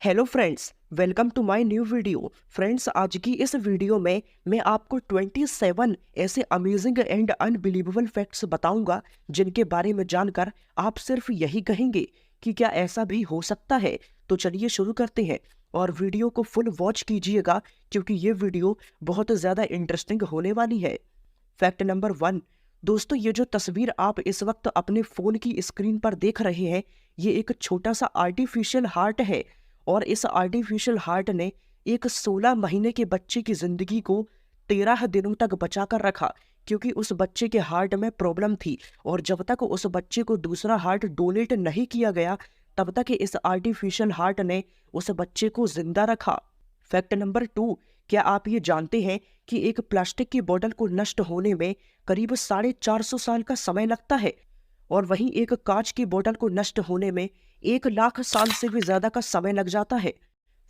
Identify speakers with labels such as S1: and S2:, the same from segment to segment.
S1: Hello friends, welcome to my new video. Friends, आज की इस वीडियो में मैं आपको 27 ऐसे अमेजिंग एंड अनबिलीवेबल फैक्ट्स बताऊंगा जिनके बारे में जानकर आप सिर्फ यही कहेंगे कि क्या ऐसा भी हो सकता है। तो चलिए शुरू करते हैं और वीडियो को फुल वॉच कीजिएगा क्योंकि ये वीडियो बहुत ज़्यादा इंटरेस्टिंग होने वाली है। Fact number 1। दोस्तों, ये जो तस्वीर आप इस वक्त अपने फ़ोन की स्क्रीन पर देख रहे हैं, ये एक छोटा सा आर्टिफिशियल हार्ट है और इस आर्टिफिशियल हार्ट ने एक 16 महीने के बच्चे की जिंदगी को 13 दिनों तक बचा कर रखा क्योंकि उस बच्चे के हार्ट में प्रॉब्लम थी और जब तक उस बच्चे को दूसरा हार्ट डोनेट नहीं किया गया तब तक इस आर्टिफिशियल हार्ट ने उस बच्चे को जिंदा रखा। Fact number 2। क्या आप ये जानते हैं कि एक प्लास्टिक की बोतल को नष्ट होने में करीब 450 साल का समय लगता है और वहीं एक कांच की बोतल को नष्ट होने में 1 लाख साल से भी ज्यादा का समय लग जाता है।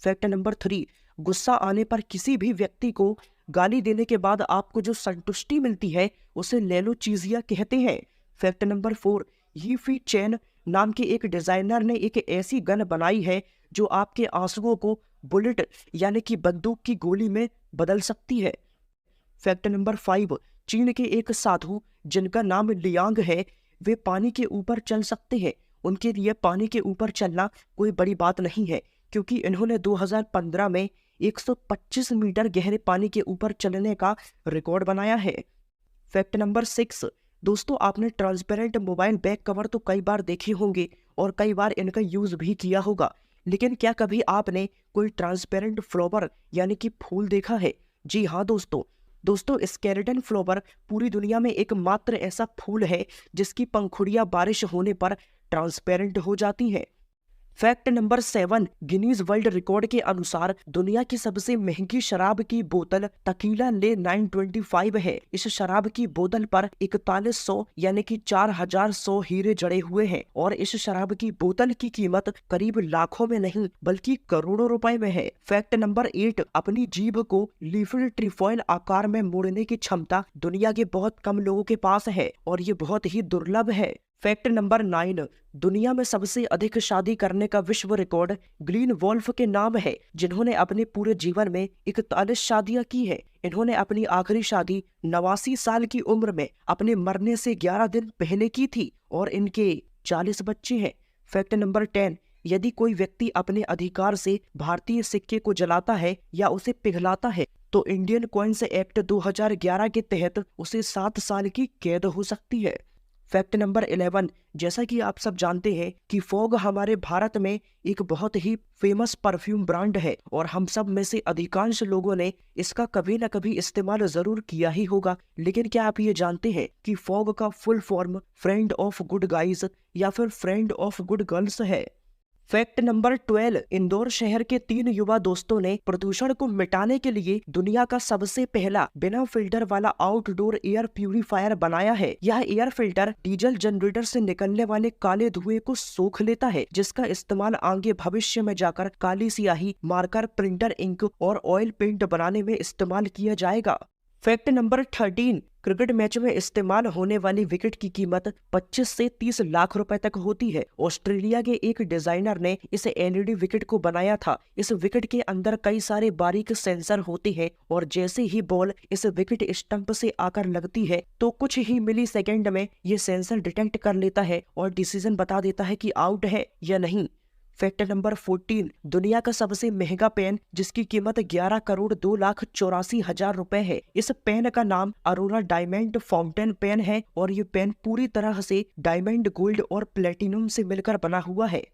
S1: Fact number 3। गुस्सा आने पर किसी भी व्यक्ति को गाली देने के बाद आपको जो संतुष्टि मिलती है उसे लेलो चीजिया कहते हैं। Fact number 4। यीफी चैन नाम के एक डिजाइनर ने एक ऐसी गन बनाई है जो आपके आंसुओं को बुलेट यानी कि बंदूक की गोली में बदल सकती है। Fact number 5। चीन के एक साधु जिनका नाम लियांग है, वे पानी के ऊपर चल सकते हैं। उनके लिए पानी के ऊपर चलना कोई बड़ी बात नहीं है क्योंकि इन्होंने 2015 में 125 मीटर गहरे पानी के ऊपर चलने का रिकॉर्ड बनाया है। Fact number 6। दोस्तों, आपने ट्रांसपेरेंट मोबाइल बैक कवर तो कई बार देखे होंगे और कई बार इनका यूज भी किया होगा, लेकिन क्या कभी आपने कोई ट्रांसपेरेंट फ्लावर यानी कि फूल देखा है? जी हाँ दोस्तों, स्केलेटन फ्लावर पूरी दुनिया में एकमात्र ऐसा फूल है जिसकी पंखुड़ियां बारिश होने पर ट्रांसपेरेंट हो जाती हैं। Fact number 7। Guinness world record के अनुसार दुनिया की सबसे महंगी शराब की बोतल तकीला ले 925 है। इस शराब की बोतल पर 4100 यानी कि 4100 हीरे जड़े हुए हैं और इस शराब की बोतल की कीमत करीब लाखों में नहीं बल्कि करोड़ों रुपए में है। Fact number 8। अपनी जीभ को लीफिड ट्रिफॉइल आकार में मोड़ने की क्षमता दुनिया के बहुत कम लोगों के पास है और ये बहुत ही दुर्लभ है। Fact number 9। दुनिया में सबसे अधिक शादी करने का विश्व रिकॉर्ड ग्रीन वॉल्फ के नाम है, जिन्होंने अपने पूरे जीवन में 41 शादियां की है। इन्होंने अपनी आखिरी शादी 89 साल की उम्र में अपने मरने से 11 दिन पहले की थी और इनके 40 बच्चे हैं। Fact number 10। यदि कोई व्यक्ति अपने अधिकार से भारतीय सिक्के को जलाता है या उसे पिघलाता है तो इंडियन कॉइन्स एक्ट 2011 के तहत उसे 7 साल की कैद हो सकती है। Fact number 11। जैसा कि आप सब जानते हैं कि फॉग हमारे भारत में एक बहुत ही फेमस परफ्यूम ब्रांड है और हम सब में से अधिकांश लोगों ने इसका कभी ना कभी इस्तेमाल जरूर किया ही होगा, लेकिन क्या आप ये जानते हैं कि फॉग का full form friend of good guys या फिर फ्रेंड ऑफ गुड गर्ल्स है। Fact number 12। इंदौर शहर के 3 युवा दोस्तों ने प्रदूषण को मिटाने के लिए दुनिया का सबसे पहला बिना फिल्टर वाला आउटडोर एयर प्यूरिफायर बनाया है। यह एयर फिल्टर डीजल जनरेटर से निकलने वाले काले धुएं को सोख लेता है, जिसका इस्तेमाल आगे भविष्य में जाकर काली स्याही, मार्कर, प्रिंटर इंक और ऑयल पेंट बनाने में इस्तेमाल किया जाएगा। Fact number 13। क्रिकेट मैच में इस्तेमाल होने वाली विकेट की कीमत 25 से 30 लाख रुपए तक होती है। ऑस्ट्रेलिया के एक डिजाइनर ने इस एलईडी विकेट को बनाया था। इस विकेट के अंदर कई सारे बारीक सेंसर होते हैं और जैसे ही बॉल इस विकेट स्टंप से आकर लगती है तो कुछ ही मिली सेकेंड में ये सेंसर डिटेक्ट कर लेता है और डिसीजन बता देता है कि आउट है या नहीं। Fact number 14। दुनिया का सबसे महंगा पेन जिसकी कीमत 11 करोड़ 2,84,000 रुपए है। इस पेन का नाम अरोरा डायमंड फाउंटेन पेन है और ये पेन पूरी तरह से डायमंड, गोल्ड और प्लेटिनम से मिलकर बना हुआ है।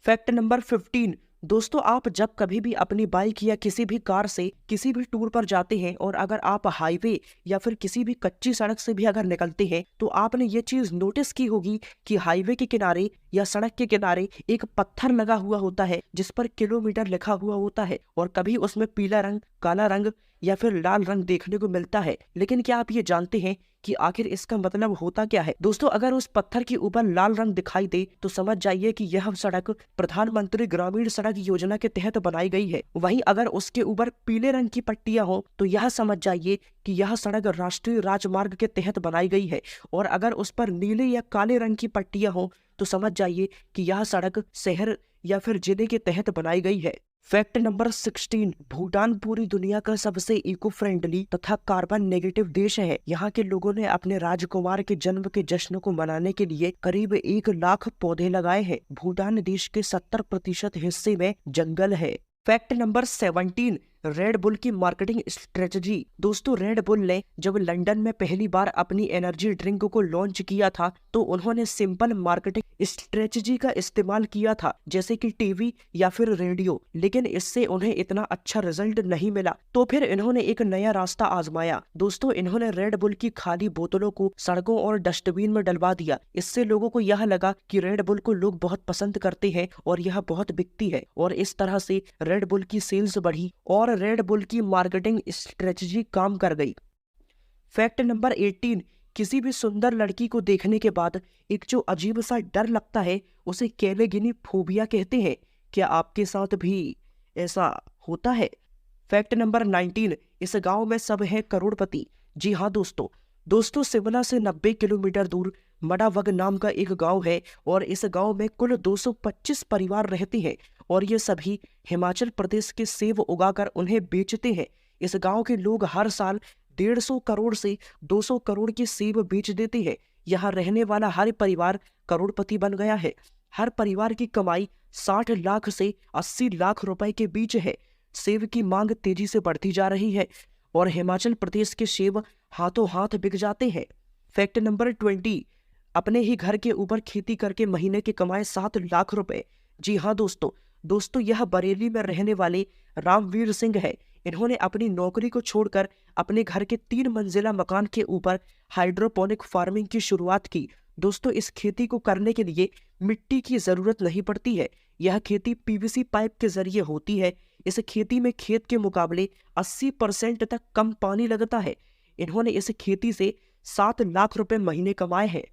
S1: Fact number 15। दोस्तों, आप जब कभी भी अपनी बाइक या किसी भी कार से किसी भी टूर पर जाते हैं और अगर आप हाईवे या फिर किसी भी कच्ची सड़क से भी अगर निकलते हैं तो आपने ये चीज नोटिस की होगी कि हाईवे के किनारे या सड़क के किनारे एक पत्थर लगा हुआ होता है जिस पर किलोमीटर लिखा हुआ होता है और कभी उसमें पीला रंग, काला रंग या फिर लाल रंग देखने को मिलता है। लेकिन क्या आप ये जानते हैं कि आखिर इसका मतलब होता क्या है? दोस्तों, अगर उस पत्थर के ऊपर लाल रंग दिखाई दे तो समझ जाइए कि यह सड़क प्रधानमंत्री ग्रामीण सड़क योजना के तहत बनाई गई है। वहीं अगर उसके ऊपर पीले रंग की पट्टियां हो तो यह समझ जाइए कि यह सड़क राष्ट्रीय राजमार्ग के तहत बनाई गई है और अगर उस पर नीले या काले रंग की पट्टियां हो तो समझ जाइए कि यह सड़क शहर या फिर जिले के तहत बनाई गई है। फैक्ट नंबर 16, भूटान पूरी दुनिया का सबसे इको फ्रेंडली तथा कार्बन नेगेटिव देश है। यहाँ के लोगों ने अपने राजकुमार के जन्म के जश्न को मनाने के लिए करीब 1 लाख पौधे लगाए हैं। भूटान देश के 70% हिस्से में जंगल है। फैक्ट नंबर 17, रेड बुल की मार्केटिंग स्ट्रेटजी। दोस्तों, रेड बुल ने जब लंदन में पहली बार अपनी एनर्जी ड्रिंक को लॉन्च किया था तो उन्होंने सिंपल मार्केटिंग स्ट्रेटजी का इस्तेमाल किया था, जैसे कि टीवी या फिर रेडियो, लेकिन इससे उन्हें इतना अच्छा रिजल्ट नहीं मिला। तो फिर इन्होंने एक नया रास्ता आजमाया। दोस्तों, इन्होंने रेड बुल की खाली बोतलों को सड़कों और डस्टबिन में डलवा दिया। इससे लोगों को यह लगा कि रेड बुल को लोग बहुत पसंद करते हैं और यह बहुत बिकती है, और इस तरह से रेड बुल की सेल्स बढ़ी और रेड बुल की मार्केटिंग स्ट्रेटजी काम कर गई। फैक्ट नंबर 18, किसी भी सुंदर लड़की को देखने के बाद एक जो अजीब सा डर लगता है उसे कैलेगिनी फोबिया कहते हैं। क्या आपके साथ भी ऐसा होता है? फैक्ट नंबर 19, इस गांव में सब है करोड़पति। जी हाँ दोस्तों, शिमला से 90 किलोमीटर दूर मडावग नाम का एक गांव है और इस गांव में कुल 225 परिवार रहते हैं और ये सभी हिमाचल प्रदेश के सेब उगाकर उन्हें बेचते हैं। इस गांव के लोग हर साल 150 करोड़ से 200 करोड़ के सेब बेच देते हैं। यहाँ रहने वाला हर परिवार करोड़पति बन गया है। हर परिवार की कमाई 60 लाख से 80 लाख रुपए के बीच है। सेब की मांग तेजी से बढ़ती जा रही है और हिमाचल प्रदेश के सेब हाथों हाथ बिक जाते हैं। फैक्ट नंबर 20, अपने ही घर के ऊपर खेती करके महीने की कमाई 7 लाख रुपए। जी हाँ दोस्तों, यह बरेली में रहने वाले रामवीर सिंह है। इन्होंने अपनी नौकरी को छोड़कर अपने घर के 3 मंजिला मकान के ऊपर हाइड्रोपोनिक फार्मिंग की शुरुआत की। दोस्तों, इस खेती को करने के लिए मिट्टी की जरूरत नहीं पड़ती है। यह खेती पीवीसी पाइप के जरिए होती है। इस खेती में खेत के मुकाबले 80% तक कम पानी लगता है। इन्होंने इस खेती से 7 लाख रुपए महीने कमाए हैं।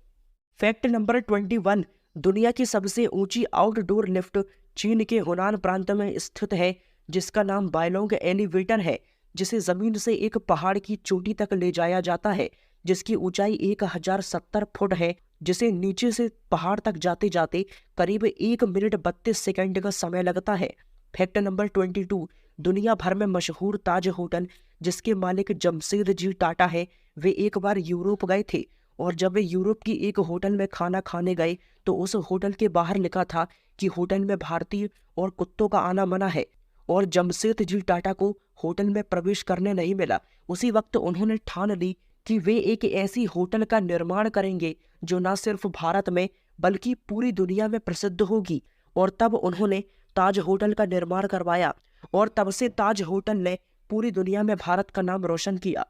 S1: फैक्ट नंबर 21, दुनिया की सबसे ऊंची आउटडोर लिफ्ट चीन के हुनान प्रांत में स्थित है, जिसका नाम बायलोंग एलिवेटर है, जिसे जमीन से एक पहाड़ की चोटी तक ले जाया जाता है, जिसकी ऊंचाई 1070 फुट है, जिसे नीचे से पहाड़ तक जाते जाते करीब 1 मिनट 32 सेकंड का समय लगता है। फैक्ट नंबर 22, दुनिया भर में मशहूर ताज होटल जिसके मालिक जमशेदजी टाटा है, वे एक बार यूरोप गए थे और जब वे यूरोप की एक होटल में खाना खाने गए तो उस होटल के बाहर लिखा था कि होटल में भारतीय और कुत्तों का आना मना है और जमशेदजी टाटा को होटल में प्रवेश करने नहीं मिला। उसी वक्त उन्होंने ठान ली कि वे एक ऐसी होटल का निर्माण करेंगे जो न सिर्फ भारत में बल्कि पूरी दुनिया में प्रसिद्ध होगी, और तब उन्होंने ताज होटल का निर्माण करवाया और तब से ताज होटल ने पूरी दुनिया में भारत का नाम रोशन किया।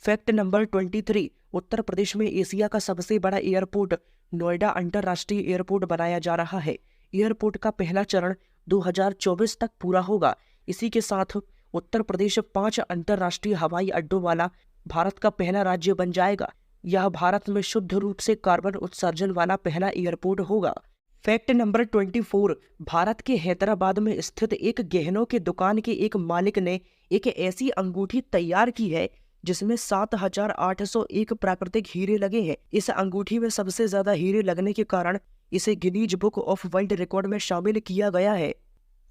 S1: फैक्ट नंबर 23, उत्तर प्रदेश में एशिया का सबसे बड़ा एयरपोर्ट नोएडा अंतरराष्ट्रीय एयरपोर्ट बनाया जा रहा है। एयरपोर्ट का पहला चरण 2024 तक पूरा होगा। इसी के साथ उत्तर प्रदेश 5 अंतरराष्ट्रीय हवाई अड्डों वाला भारत का पहला राज्य बन जाएगा। यह भारत में शुद्ध रूप से कार्बन उत्सर्जन वाला पहला एयरपोर्ट होगा। फैक्ट नंबर 24, भारत के हैदराबाद में स्थित एक गहनों की दुकान के एक मालिक ने एक ऐसी अंगूठी तैयार की है जिसमें 7801 प्राकृतिक हीरे लगे हैं। इस अंगूठी में सबसे ज्यादा हीरे लगने के कारण इसे Guinness book of world record में शामिल किया गया है।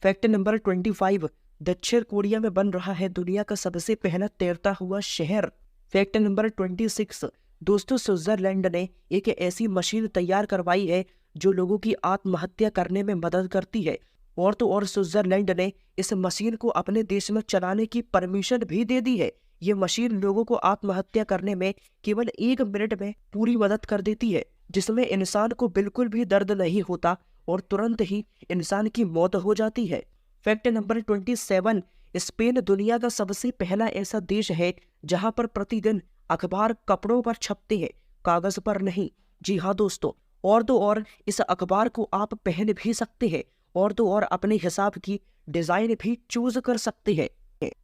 S1: फैक्ट नंबर 25, दक्षिण कोरिया में बन रहा है दुनिया का सबसे पहला तैरता हुआ शहर। फैक्ट नंबर 26, दोस्तों, स्विट्जरलैंड ने एक ऐसी मशीन तैयार करवाई है जो लोगों की आत्महत्या करने में मदद करती है, और तो और स्विट्जरलैंड ने इस मशीन को अपने देश में चलाने की परमिशन भी दे दी है। ये मशीन लोगों को आत्महत्या करने में केवल 1 मिनट में पूरी मदद कर देती है, जिसमें इंसान को बिल्कुल भी दर्द नहीं होता और तुरंत ही इंसान की मौत हो जाती है। फैक्ट नंबर 27, स्पेन दुनिया का सबसे पहला ऐसा देश है जहां पर प्रतिदिन अखबार कपड़ों पर छपते हैं, कागज पर नहीं। जी हाँ दोस्तों, और तो और इस अखबार को आप पहन भी सकते हैं और तो और अपने हिसाब की डिजाइन भी चूज कर सकते हैं।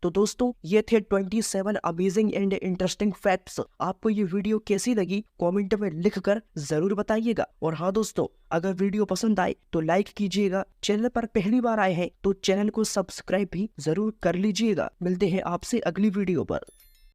S1: तो दोस्तों, ये थे 27 अमेजिंग एंड इंटरेस्टिंग फैक्ट्स। आपको ये वीडियो कैसी लगी कमेंट में लिखकर जरूर बताइएगा। और हाँ दोस्तों, अगर वीडियो पसंद आए तो लाइक कीजिएगा। चैनल पर पहली बार आए हैं तो चैनल को सब्सक्राइब भी जरूर कर लीजिएगा। मिलते हैं आपसे अगली वीडियो पर।